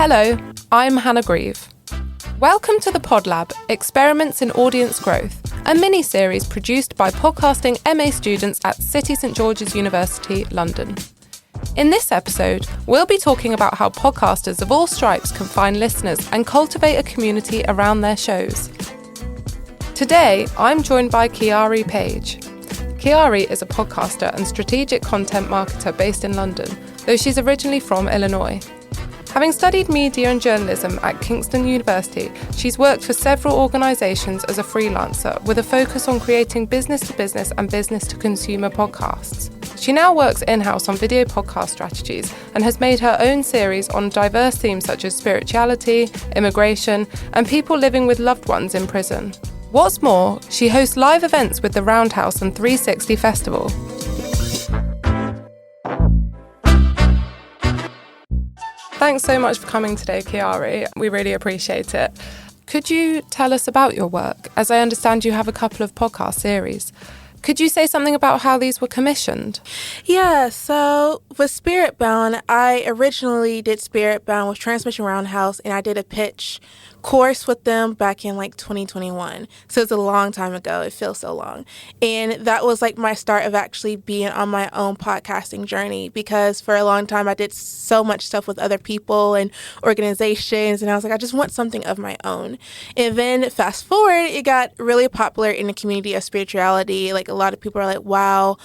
Hello, I'm Hannah Grieve. Welcome to the PodLab, Experiments in Audience Growth, a mini-series produced by podcasting MA students at City St George's University, London. In this episode, we'll be talking about how podcasters of all stripes can find listeners and cultivate a community around their shows. Today, I'm joined by Keyari Page. Keyari is a podcaster and strategic content marketer based in London, though she's originally from Illinois. Having studied media and journalism at Kingston University, she's worked for several organisations as a freelancer with a focus on creating business-to-business and business-to-consumer podcasts. She now works in-house on video podcast strategies and has made her own series on diverse themes such as spirituality, immigration, and people living with loved ones in prison. What's more, she hosts live events with the Roundhouse and 360 Festival. Thanks so much for coming today, Keyari. We really appreciate it. Could you tell us about your work? As I understand, you have a couple of podcast series. Could you say something about how these were commissioned? Yeah, so with Spiritbound, I originally did Spiritbound with Transmission Roundhouse, and I did a pitch course with them back in 2021. So it's a long time ago. It feels so long. And that was my start of actually being on my own podcasting journey, because for a long time I did so much stuff with other people and organizations, and I was like, I just want something of my own. And then fast forward, it got really popular in the community of spirituality. A lot of people are like, wow,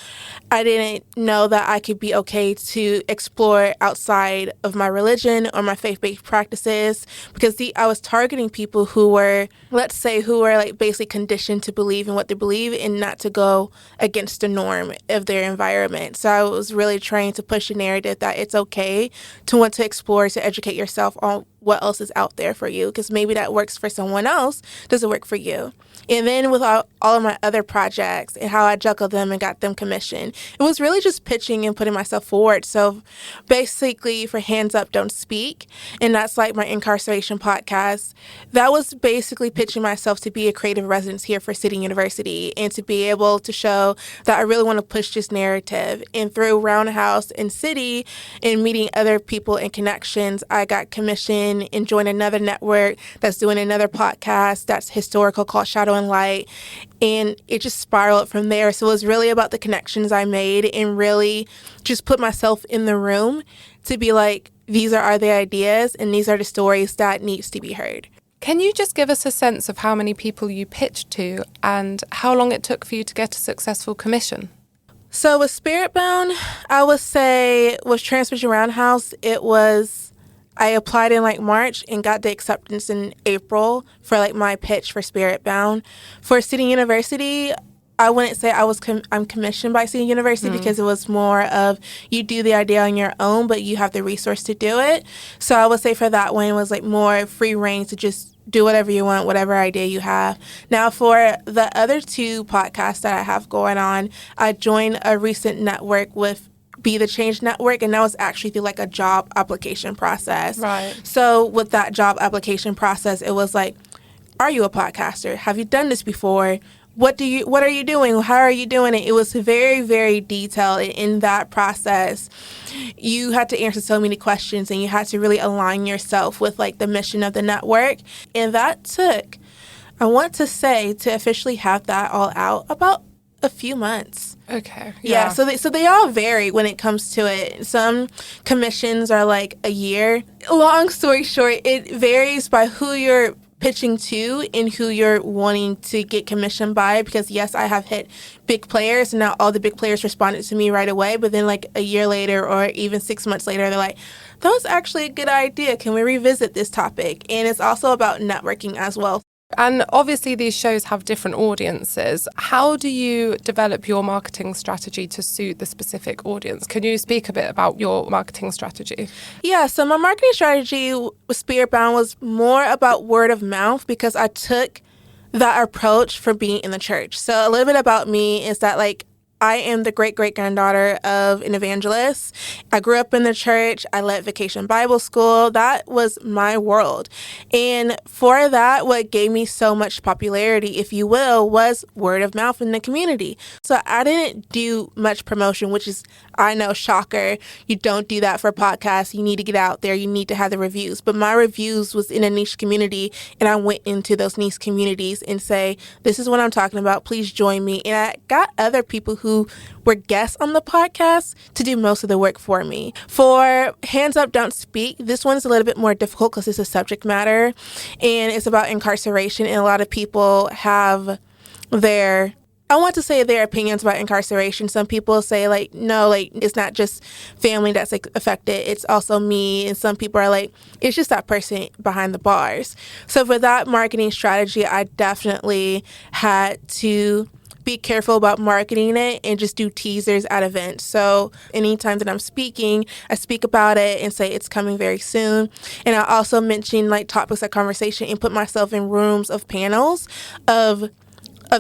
I didn't know that I could be okay to explore outside of my religion or my faith-based practices, because I was targeting people who were, basically conditioned to believe in what they believe and not to go against the norm of their environment. So I was really trying to push a narrative that it's okay to want to explore, to educate yourself on what else is out there for you, because maybe that works for someone else, doesn't work for you. And then with all of my other projects and how I juggled them and got them commissioned, it was really just pitching and putting myself forward. So basically for Hands Up, Don't Speak, and that's my incarceration podcast, that was basically pitching myself to be a creative residence here for City University and to be able to show that I really want to push this narrative. And through Roundhouse and City and meeting other people and connections, I got commissioned and joined another network that's doing another podcast that's historical called Shadow and Light, and it just spiraled from there. So it was really about the connections I made and really just put myself in the room to be like, these are the ideas and these are the stories that needs to be heard. Can you just give us a sense of how many people you pitched to and how long it took for you to get a successful commission? So with Spiritbound, I would say with Transmission Roundhouse, I applied in March and got the acceptance in April for my pitch for Spiritbound. For City University, I wouldn't say I'm commissioned by City University because it was more of you do the idea on your own, but you have the resource to do it. So I would say for that one, it was more free reign to just do whatever you want, whatever idea you have. Now, for the other two podcasts that I have going on, I joined a recent network with Be the Change Network, and that was actually through a job application process. Right. So with that job application process, it was are you a podcaster? Have you done this before? What are you doing? How are you doing it? It was very, very detailed. In that process, you had to answer so many questions, and you had to really align yourself with the mission of the network. And that took, I want to say, to officially have that all out, about a few months. Okay. Yeah. So they all vary when it comes to it. Some commissions are a year. Long story short, it varies by who you're pitching to and who you're wanting to get commissioned by, because yes, I have hit big players, and not all the big players responded to me right away, but then a year later or even 6 months later, they're like, that was actually a good idea. Can we revisit this topic? And it's also about networking as well. And obviously these shows have different audiences. How do you develop your marketing strategy to suit the specific audience? Can you speak a bit about your marketing strategy? Yeah, so my marketing strategy with Spiritbound was more about word of mouth, because I took that approach for being in the church. So a little bit about me is that I am the great-great-granddaughter of an evangelist. I grew up in the church. I led Vacation Bible School. That was my world. And for that, what gave me so much popularity, if you will, was word of mouth in the community. So I didn't do much promotion, which is, I know, shocker. You don't do that for podcasts. You need to get out there. You need to have the reviews. But my reviews was in a niche community, and I went into those niche communities and say, this is what I'm talking about. Please join me. And I got other people who were guests on the podcast to do most of the work for me. For Hands Up, Don't Speak, this one's a little bit more difficult because it's a subject matter and it's about incarceration. And a lot of people have their opinions about incarceration. Some people say like, no, like it's not just family that's like affected. It's also me. And some people are like, it's just that person behind the bars. So for that marketing strategy, I definitely had to be careful about marketing it and just do teasers at events. So anytime that I'm speaking, I speak about it and say it's coming very soon. And I also mention like topics of conversation and put myself in rooms of panels of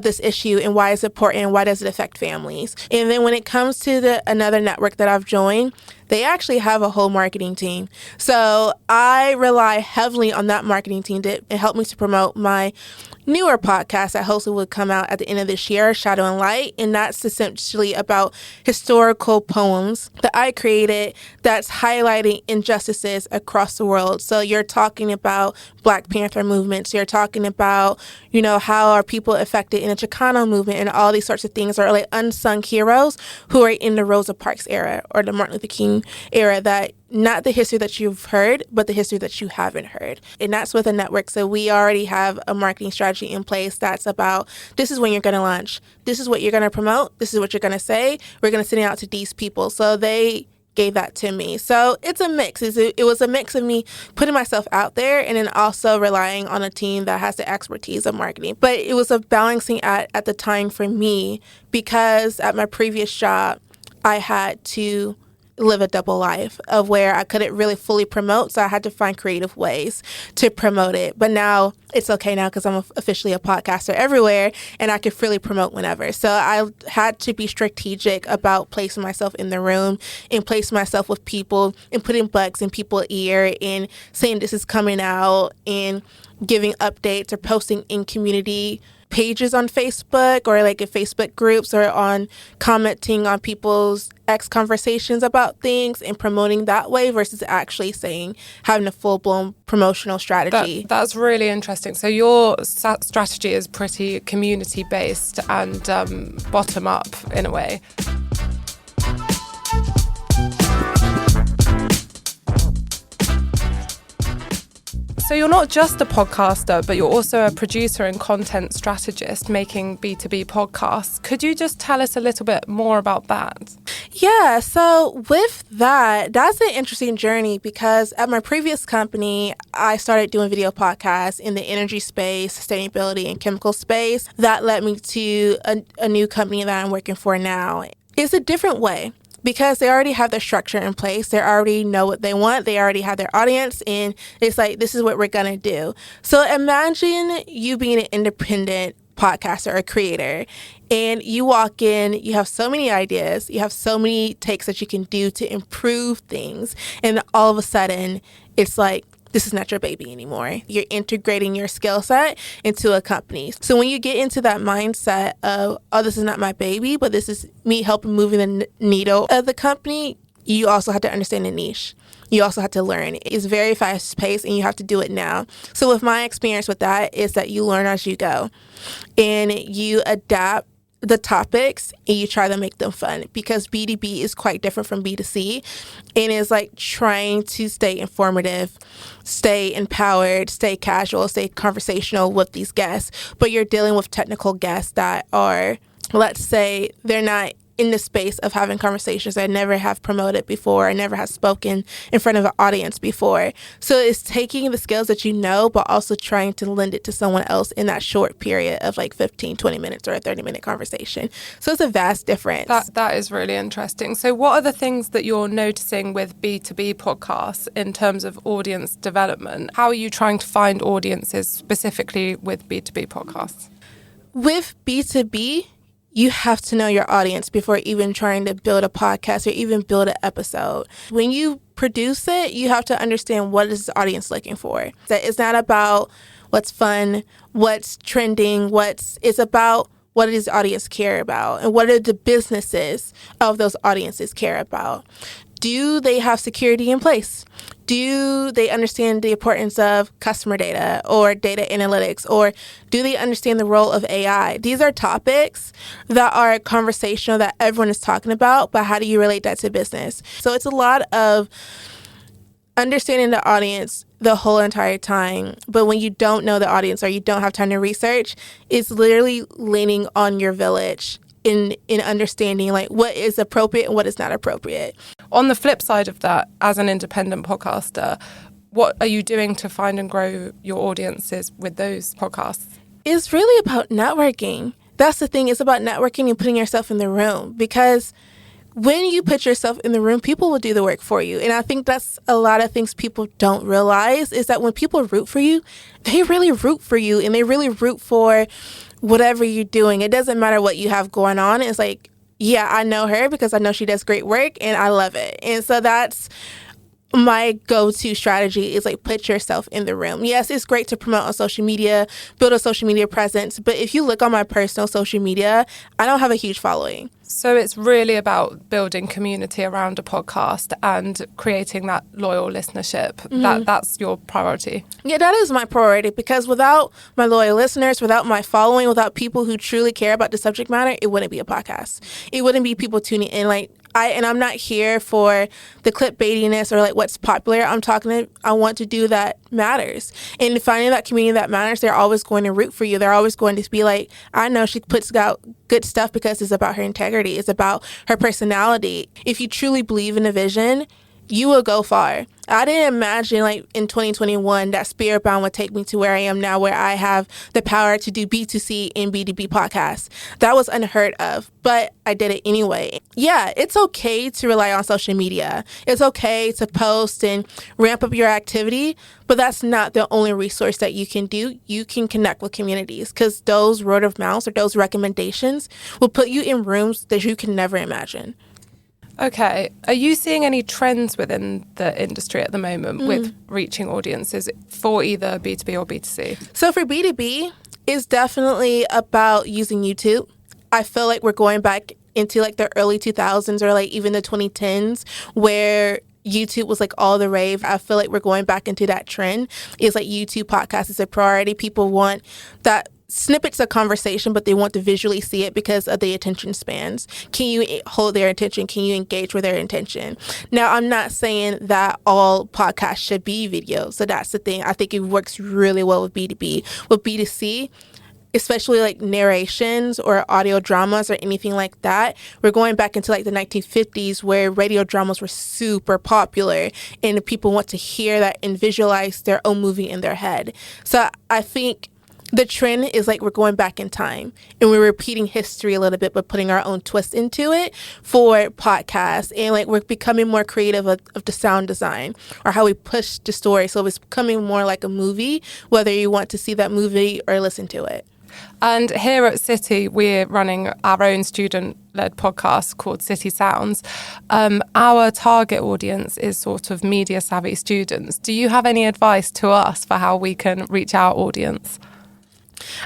this issue and why it's important and why does it affect families. And then when it comes to another network that I've joined, they actually have a whole marketing team. So I rely heavily on that marketing team to help me to promote my newer podcast that hopefully will come out at the end of this year, Shadow and Light. And that's essentially about historical poems that I created that's highlighting injustices across the world. So you're talking about Black Panther movements. You're talking about, how are people affected in the Chicano movement and all these sorts of things are like unsung heroes who are in the Rosa Parks era or the Martin Luther King era, that not the history that you've heard, but the history that you haven't heard. And that's with a network. So we already have a marketing strategy in place that's about, this is when you're going to launch. This is what you're going to promote. This is what you're going to say. We're going to send it out to these people. So they gave that to me. So it's a mix. It was a mix of me putting myself out there and then also relying on a team that has the expertise of marketing. But it was a balancing act at the time for me because at my previous job, I had to live a double life of where I couldn't really fully promote. So I had to find creative ways to promote it. But now it's okay now because I'm officially a podcaster everywhere and I can freely promote whenever. So I had to be strategic about placing myself in the room and placing myself with people and putting bugs in people's ear and saying this is coming out and giving updates or posting in community pages on Facebook or like in Facebook groups or on commenting on people's X conversations about things and promoting that way versus actually having a full-blown promotional strategy. That's really interesting. So your strategy is pretty community-based and bottom-up in a way. So you're not just a podcaster, but you're also a producer and content strategist making B2B podcasts. Could you just tell us a little bit more about that? Yeah, so with that's an interesting journey because at my previous company, I started doing video podcasts in the energy space, sustainability, and chemical space. That led me to a new company that I'm working for now. It's a different way. Because they already have their structure in place, they already know what they want, they already have their audience, and it's like, this is what we're going to do. So imagine you being an independent podcaster or creator, and you walk in, you have so many ideas, you have so many takes that you can do to improve things, and all of a sudden, it's like, this is not your baby anymore. You're integrating your skill set into a company. So when you get into that mindset of, oh, this is not my baby, but this is me helping moving the needle of the company, you also have to understand the niche. You also have to learn. It's very fast paced and you have to do it now. So with my experience with that is that you learn as you go and you adapt the topics and you try to make them fun because B2B is quite different from B2C and it's like trying to stay informative, stay empowered, stay casual, stay conversational with these guests, but you're dealing with technical guests that are, let's say, they're not in the space of having conversations that never have promoted before, never have spoken in front of an audience before. So it's taking the skills that you know, but also trying to lend it to someone else in that short period of like 15, 20 minutes or a 30-minute conversation. So it's a vast difference. That is really interesting. So what are the things that you're noticing with B2B podcasts in terms of audience development? How are you trying to find audiences specifically with B2B podcasts? With B2B, you have to know your audience before even trying to build a podcast or even build an episode. When you produce it, you have to understand what is the audience looking for. That it's not about what's fun, what's trending, it's about what does the audience care about and what are the businesses of those audiences care about. Do they have security in place? Do they understand the importance of customer data or data analytics, or do they understand the role of AI? These are topics that are conversational that everyone is talking about, but how do you relate that to business? So it's a lot of understanding the audience the whole entire time. But when you don't know the audience or you don't have time to research, it's literally leaning on your village in understanding like what is appropriate and what is not appropriate. On the flip side of that, as an independent podcaster, what are you doing to find and grow your audiences with those podcasts? It's really about networking. That's the thing. It's about networking and putting yourself in the room, because when you put yourself in the room, people will do the work for you. And I think that's a lot of things people don't realize is that when people root for you, they really root for you and they really root for whatever you're doing. It doesn't matter what you have going on. It's like, yeah, I know her because I know she does great work and I love it. And so that's my go-to strategy, is like put yourself in the room. Yes, it's great to promote on social media, build a social media presence. But if you look on my personal social media, I don't have a huge following. So it's really about building community around a podcast and creating that loyal listenership. Mm-hmm. That's your priority. Yeah, that is my priority, because without my loyal listeners, without my following, without people who truly care about the subject matter, it wouldn't be a podcast. It wouldn't be people tuning in. I'm not here for the clickbaitiness or like what's popular. I want to do that matters. And finding that community that matters, they're always going to root for you. They're always going to be like, I know she puts out good stuff because it's about her integrity. It's about her personality. If you truly believe in a vision, you will go far. I didn't imagine like in 2021 that Spirit Bound would take me to where I am now, where I have the power to do B2C and B2B podcasts. That was unheard of, but I did it anyway. Yeah, it's okay to rely on social media. It's okay to post and ramp up your activity, but that's not the only resource that you can do. You can connect with communities, because those word of mouth or those recommendations will put you in rooms that you can never imagine. Okay. Are you seeing any trends within the industry at the moment with reaching audiences for either B2B or B2C? So for B2B, it's definitely about using YouTube. I feel like we're going back into like the early 2000s or like even the 2010s where YouTube was like all the rave. I feel like we're going back into that trend. It's like YouTube podcast is a priority. People want that snippets of conversation, but they want to visually see it because of the attention spans. Can you hold their attention? Can you engage with their attention? Now, I'm not saying that all podcasts should be videos. So that's the thing. I think it works really well with B2B. With B2C, especially like narrations or audio dramas or anything like that, we're going back into like the 1950s where radio dramas were super popular and people want to hear that and visualize their own movie in their head. So I think the trend is like we're going back in time and we're repeating history a little bit, but putting our own twist into it for podcasts. And like we're becoming more creative of the sound design or how we push the story. So it's becoming more like a movie, whether you want to see that movie or listen to it. And here at City, we're running our own student-led podcast called City Sounds. Our target audience is sort of media-savvy students. Do you have any advice to us for how we can reach our audience?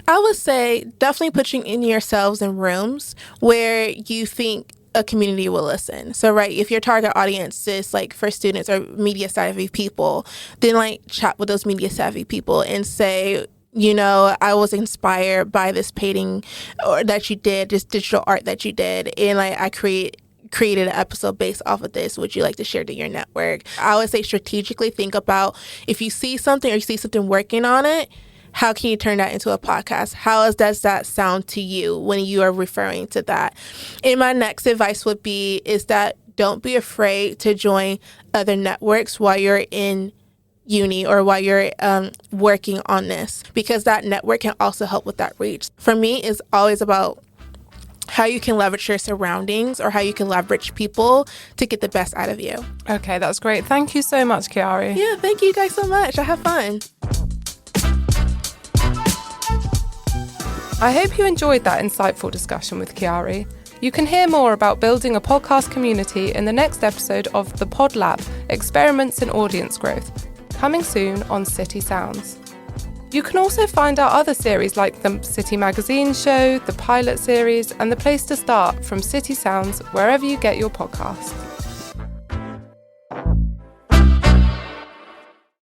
I would say definitely putting in yourselves in rooms where you think a community will listen. So, right, if your target audience is like for students or media savvy people, then like chat with those media savvy people and say, you know, I was inspired by this painting or that you did, this digital art that you did, and like I created an episode based off of this. Would you like to share to your network? I would say strategically think about if you see something or you see something working on it, how can you turn that into a podcast? How does that sound to you when you are referring to that? And my next advice would be is that don't be afraid to join other networks while you're in uni or while you're working on this, because that network can also help with that reach. For me, it's always about how you can leverage your surroundings or how you can leverage people to get the best out of you. Okay, that's great. Thank you so much, Keyari. Yeah, thank you guys so much. I have fun. I hope you enjoyed that insightful discussion with Keyari. You can hear more about building a podcast community in the next episode of The Pod Lab, Experiments in Audience Growth, coming soon on City Sounds. You can also find our other series like the City Magazine show, the pilot series, and the Place to Start from City Sounds wherever you get your podcasts.